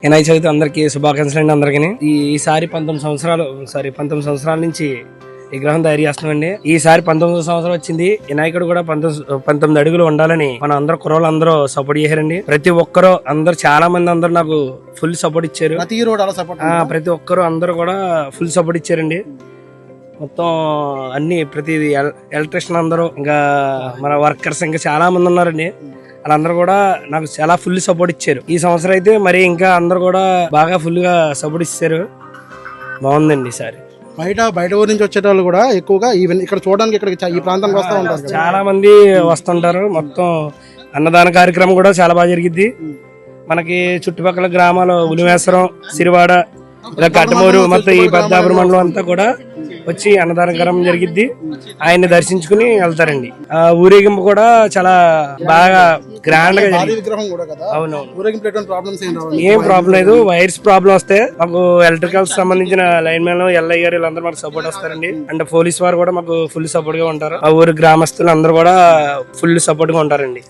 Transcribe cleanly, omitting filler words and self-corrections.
వినాయక చవితి అందరికి శుభాకాంక్షలు అండి. అందరికి ఈసారి 19 సంవత్సరాల నుంచి విగ్రహం తయారు చేస్తున్నామండి. ఈసారి 19వ సంవత్సరం వచ్చింది. వినాయకుడు కూడా 19 అడుగులు ఉండాలని మన అందరూ కుర్రోళ్ళు అందరూ సపోర్ట్ చేశారండి. ప్రతి ఒక్కరు అందరు చాలా మంది అందరు నాకు ఫుల్ సపోర్ట్ ఇచ్చారు. ప్రతి ఒక్కరు అందరూ కూడా ఫుల్ సపోర్ట్ ఇచ్చారండి. మొత్తం అన్ని ప్రతిది ఎలక్ట్రీషియన్ అందరూ ఇంకా మన వర్కర్స్ ఇంకా చాలా మంది ఉన్నారండి. వాళ్ళందరూ కూడా నాకు చాలా ఫుల్ సపోర్ట్ ఇచ్చారు. ఈ సంవత్సరం అయితే మరి ఇంకా అందరు కూడా బాగా ఫుల్ గా సపోర్ట్ ఇచ్చారు. బాగుందండి ఈసారి. బయట ఊరి నుంచి వచ్చే వాళ్ళు కూడా ఎక్కువగా ఇక్కడ చూడడానికి ఇక్కడ ఈ ప్రాంతానికి వస్తూ ఉంటారు. చాలా మంది వస్తుంటారు. మొత్తం అన్నదాన కార్యక్రమం కూడా చాలా బాగా జరిగిద్ది. మనకి చుట్టుపక్కల గ్రామాలు ఉలిమేశ్వరం, సిరివాడ, ఇలా కట్టమూరు, మొత్తం ఈ పెద్దాపురం మండలం అంతా కూడా వచ్చి అన్నదాన కార్యక్రమం జరిగిద్ది. ఆయన్ని దర్శించుకుని వెళ్తారండి. ఊరేగింపు కూడా చాలా బాగా గ్రాండ్ గా ఏం ప్రాబ్లం లేదు. వైర్స్ ప్రాబ్లం వస్తే మాకు ఎలక్ట్రికల్ సంబంధించిన లైన్ మ్యాన్, ఎల్ఐ గారు వీళ్ళందరూ మాకు సపోర్ట్ వస్తారండి. అండ్ పోలీస్ వారు కూడా మాకు ఫుల్ సపోర్ట్ గా ఉంటారు. ఆ ఊరి గ్రామస్తులు అందరూ కూడా ఫుల్ సపోర్ట్ గా ఉంటారండి.